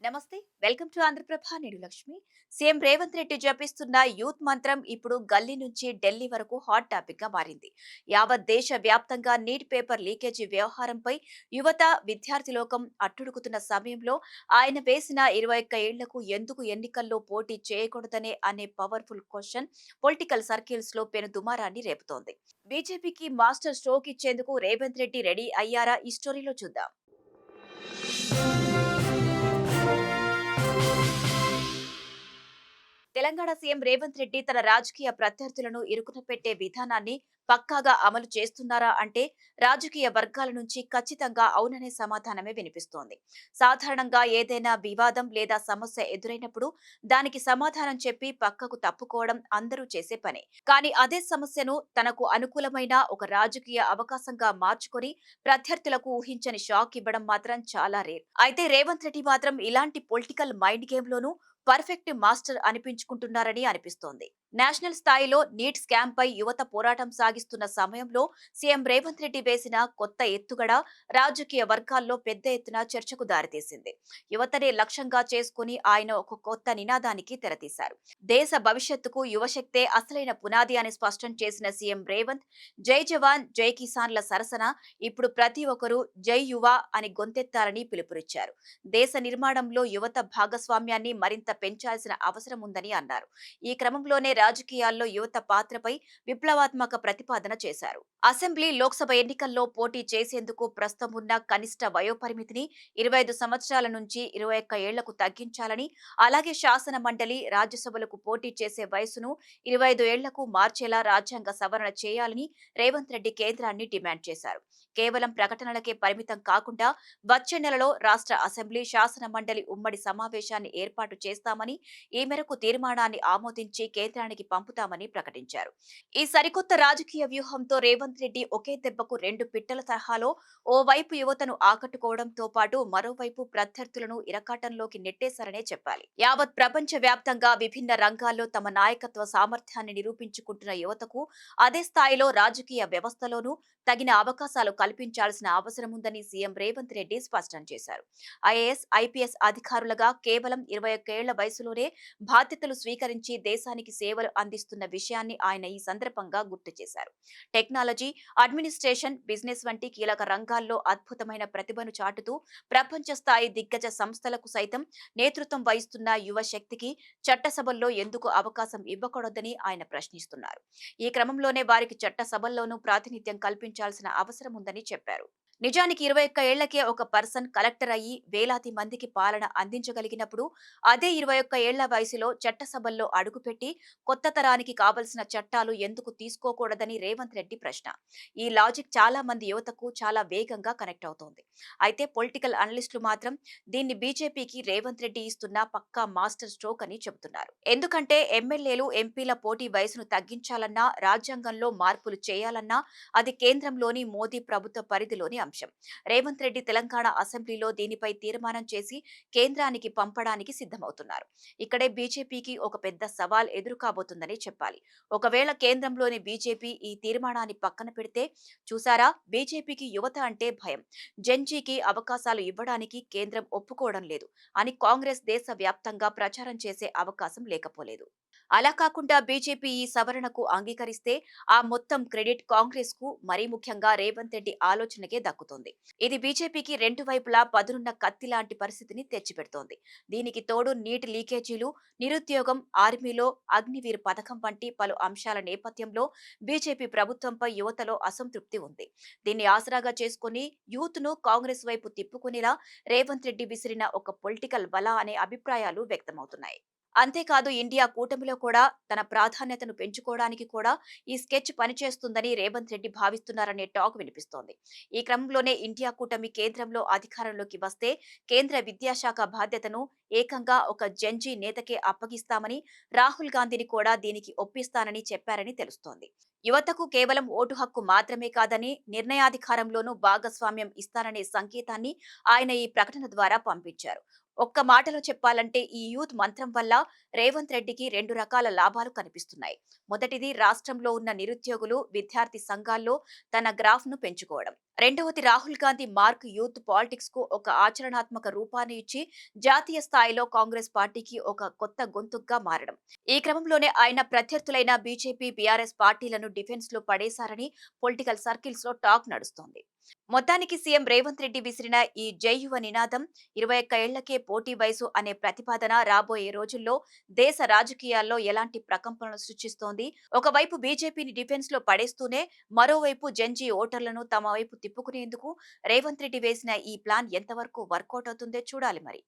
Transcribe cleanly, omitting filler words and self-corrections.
నమస్తే, welcome to Andhra Prabha. నేను Lakshmi. CM Revanth Reddy జపిస్తున్న యూత్ మంత్రం ఇప్పుడు గల్లీ నుంచి ఢిల్లీ వరకు హాట్ టాపిక్ గా మారింది. యావత్ దేశ వ్యాప్తంగా నీట్ పేపర్ లీకేజీ వ్యవహారంపై యువత, విద్యార్థి లోకం అట్టుడుకుతున్న సమయంలో ఆయన వేసిన 21 ఏళ్లకు ఎందుకు ఎన్నికల్లో పోటీ చేయకూడదనే అనే పవర్ఫుల్ క్వశ్చన్ పొలిటికల్ సర్కిల్స్ లో పెను దుమారాన్ని రేపుతోంది. బీజేపీకి మాస్టర్ స్ట్రోక్ ఇచ్చేందుకు రేవంత్ రెడ్డి రెడీ అయ్యారా? ఈ స్టోరీలో చూద్దాం. తెలంగాణ సీఎం రేవంత్ రెడ్డి తన రాజకీయ ప్రత్యర్థులను ఇరుకున పెట్టే విధానాన్ని పక్కాగా అమలు చేస్తున్నారా అంటే రాజకీయ వర్గాల నుంచి ఖచ్చితంగా అవుననే సమాధానమే వినిపిస్తోంది. సాధారణంగా ఏదైనా వివాదం లేదా సమస్య ఎదురైనప్పుడు దానికి సమాధానం చెప్పి పక్కకు తప్పుకోవడం అందరూ చేసే పనే. కానీ అదే సమస్యను తనకు అనుకూలమైన ఒక రాజకీయ అవకాశంగా మార్చుకొని ప్రత్యర్థులకు ఊహించని షాక్ ఇవ్వడం మాత్రం చాలా రేర్. అయితే రేవంత్ రెడ్డి మాత్రం ఇలాంటి పొలిటికల్ మైండ్ గేమ్ లోనూ పర్ఫెక్ట్ మాస్టర్ అనిపించుకుంటున్నారని అనిపిస్తోంది. నేషనల్ స్థాయిలో నీట్ స్కామ్ పై యువత పోరాటం సాగిస్తున్న సమయంలో సీఎం రేవంత్ రెడ్డి వేసిన కొత్త ఎత్తుగడ రాజకీయ వర్గాల్లో పెద్ద ఎత్తున చర్చకు దారితీసింది. యువతనే లక్ష్యంగా చేసుకుని ఆయన ఒక కొత్త నినాదానికి తెరతీశారు. దేశ భవిష్యత్తుకు యువశక్తే అసలైన పునాది అని స్పష్టం చేసిన సీఎం రేవంత్ జై జవాన్ జై కిసాన్ల సరసన ఇప్పుడు ప్రతి ఒక్కరూ జై యువ అని గొంతెత్తాలని పిలుపునిచ్చారు. దేశ నిర్మాణంలో యువత భాగస్వామ్యాన్ని మరింత పెంచాల్సిన అవసరం ఉందని అన్నారు. ఈ క్రమంలోనే రాజకీయాల్లో యువత పాత్రపై విప్లవాత్మక ప్రతిపాదన చేశారు. అసెంబ్లీ, లోక్సభ ఎన్నికల్లో పోటీ చేసేందుకు ప్రస్తుతం ఉన్న కనిష్ట వయోపరిమితిని 25 సంవత్సరాల నుంచి 21 ఏళ్లకు తగ్గించాలని, అలాగే శాసన మండలి, రాజ్యసభలకు పోటీ చేసే వయసును 25 ఏళ్లకు మార్చేలా రాజ్యాంగ సవరణ చేయాలని రేవంత్ రెడ్డి కేంద్రాన్ని డిమాండ్ చేశారు. కేవలం ప్రకటనలకే పరిమితం కాకుండా వచ్చే నెలలో రాష్ట్ర అసెంబ్లీ, శాసన మండలి ఉమ్మడి సమావేశాన్ని ఏర్పాటు చేస్తామని, ఈ మేరకు తీర్మానాన్ని ఆమోదించి కేంద్రానికి పంపుతామని ప్రకటించారు. ఈ సరికొత్త రాజకీయ వ్యూహంతో రేవంత్ రెడ్డి ఒకే దెబ్బకు రెండు పిట్టల తరహాలో ఓవైపు యువతను ఆకట్టుకోవడంతో పాటు మరోవైపు ప్రత్యర్థులను ఇరకాటంలోకి నెట్టేశారనే చెప్పాలి. యావత్ ప్రపంచ వ్యాప్తంగా విభిన్న రంగాల్లో తమ నాయకత్వ సామర్థ్యాన్ని నిరూపించుకుంటున్న యువతకు అదే స్థాయిలో రాజకీయ వ్యవస్థలోనూ తగిన అవకాశాలు కల్పించాల్సిన అవసరం ఉందని సీఎం రేవంత్ రెడ్డి స్పష్టం చేశారు. ఐఏఎస్, ఐపీఎస్ అధికారులుగా కేవలం 21 ఏళ్ల వయసులోనే బాధ్యతలు స్వీకరించి దేశానికి సేవలు అందిస్తున్న విషయాన్ని ఆయన ఈ సందర్భంగా గుర్తు చేశారు. టెక్నాలజీ, అడ్మినిస్ట్రేషన్, బిజినెస్ వంటి కీలక రంగాల్లో అద్భుతమైన ప్రతిభను చాటుతూ ప్రపంచ స్థాయి దిగ్గజ సంస్థలకు సైతం నేతృత్వం వహిస్తున్న యువ శక్తికి చట్టసభల్లో ఎందుకు అవకాశం ఇవ్వకూడదని ఆయన ప్రశ్నిస్తున్నారు. ఈ క్రమంలోనే వారికి చట్టసభల్లోనూ ప్రాతినిధ్యం కల్పించాల్సిన అవసరం ఉందని చెప్పారు. నిజానికి 21 ఏళ్లకే ఒక పర్సన్ కలెక్టర్ అయ్యి వేలాది మందికి పాలన అందించగలిగినప్పుడు అదే 21 ఏళ్ల వయసులో చట్టసభల్లో అడుగుపెట్టి కొత్త తరానికి కావలసిన చట్టాలు ఎందుకు తీసుకోకూడదని రేవంత్ రెడ్డి ప్రశ్న. ఈ లాజిక్ చాలా మంది యువతకు చాలా వేగంగా కనెక్ట్ అవుతోంది. అయితే పొలిటికల్ అనలిస్టులు మాత్రం దీన్ని బీజేపీకి రేవంత్ రెడ్డి ఇస్తున్న పక్కా మాస్టర్ స్ట్రోక్ అని చెబుతున్నారు. ఎందుకంటే ఎమ్మెల్యేలు, ఎంపీల పోటీ వయసును తగ్గించాలన్నా, రాజ్యాంగంలో మార్పులు చేయాలన్నా అది కేంద్రంలోని మోదీ ప్రభుత్వ పరిధిలోని అంశం. రేవంత్ రెడ్డి తెలంగాణ అసెంబ్లీలో దీనిపై తీర్మానం చేసి కేంద్రానికి పంపడానికి సిద్ధమవుతున్నారు. ఇక్కడే బీజేపీకి ఒక పెద్ద సవాల్ ఎదురు కాబోతుందని చెప్పాలి. ఒకవేళ కేంద్రంలోని బీజేపీ ఈ తీర్మానాన్ని పక్కన పెడితే, చూసారా, బీజేపీకి యువత అంటే భయం, జెన్జీకి అవకాశాలు ఇవ్వడానికి కేంద్రం ఒప్పుకోవడం లేదు అని కాంగ్రెస్ దేశ వ్యాప్తంగా ప్రచారం చేసే అవకాశం లేకపోలేదు. అలా కాకుండా బీజేపీ ఈ సవరణకు అంగీకరిస్తే ఆ మొత్తం క్రెడిట్ కాంగ్రెస్ కు, మరీ ముఖ్యంగా రేవంత్ రెడ్డి ఆలోచనకే దక్కుతుంది. ఇది బీజేపీకి రెండు వైపులా పదునున్న కత్తి లాంటి పరిస్థితిని తెచ్చిపెడుతోంది. దీనికి తోడు నీట్ లీకేజీలు, నిరుద్యోగం, ఆర్మీలో అగ్నివీర్ పథకం వంటి పలు అంశాల నేపథ్యంలో బీజేపీ ప్రభుత్వంపై యువతలో అసంతృప్తి ఉంది. దీన్ని ఆసరాగా చేసుకుని యూత్ ను కాంగ్రెస్ వైపు తిప్పుకునేలా రేవంత్ రెడ్డి విసిరిన ఒక పొలిటికల్ బల అనే అభిప్రాయాలు వ్యక్తమవుతున్నాయి. అంతేకాదు, ఇండియా కూటమిలో కూడా తన ప్రాధాన్యతను పెంచుకోవడానికి కూడా ఈ స్కెచ్ పనిచేస్తుందని రేవంత్ రెడ్డి భావిస్తున్నారనే టాక్ వినిపిస్తోంది. ఈ క్రమంలోనే ఇండియా కూటమి కేంద్రంలో అధికారంలోకి వస్తే కేంద్ర విద్యాశాఖ బాధ్యతను ఏకంగా ఒక జంజీ నేతకే అప్పగిస్తామని, రాహుల్ గాంధీని కూడా దీనికి ఒప్పిస్తానని చెప్పారని తెలుస్తోంది. యువతకు కేవలం ఓటు హక్కు మాత్రమే కాదని, నిర్ణయాధికారంలోనూ భాగస్వామ్యం ఇస్తాననే సంకేతాన్ని ఆయన ఈ ప్రకటన ద్వారా పంపించారు. ఒక్క మాటలో చెప్పాలంటే ఈ యూత్ మంత్రం వల్ల రేవంత్ రెడ్డికి రెండు రకాల లాభాలు కనిపిస్తున్నాయి. మొదటిది, రాష్ట్రంలో ఉన్న నిరుద్యోగులు, విద్యార్థి సంఘాల్లో తన గ్రాఫ్ ను పెంచుకోవడం. రెండవది Rahul Gandhi mark youth politics కు ఒక ఆచరణాత్మక రూపాన్ని ఇచ్చి జాతీయ స్థాయిలో కాంగ్రెస్ పార్టీకి ఒక కొత్త గొంతుగ్గా మారడం. ఈ క్రమంలోనే ఆయన ప్రత్యర్థులైన బీజేపీ, బీఆర్ఎస్ పార్టీలను డిఫెన్స్ లో పడేశారని పొలిటికల్ సర్కిల్స్ లో టాక్ నడుస్తోంది. మొత్తానికి సీఎం రేవంత్ రెడ్డి విసిరిన ఈ జై యువ నినాదం 21 ఏళ్లకే పోటీ వయసు అనే ప్రతిపాదన రాబోయే రోజుల్లో దేశ రాజకీయాల్లో ఎలాంటి ప్రకంపనలు సృష్టిస్తోంది. ఒకవైపు బీజేపీని డిఫెన్స్ లో పడేస్తూనే మరోవైపు జంజీ ఓటర్లను తమ వైపు తిప్పుకునేందుకు రేవంత్ రెడ్డి వేసిన ఈ ప్లాన్ ఎంతవరకు వర్కౌట్ అవుతుందో చూడాలి మరి.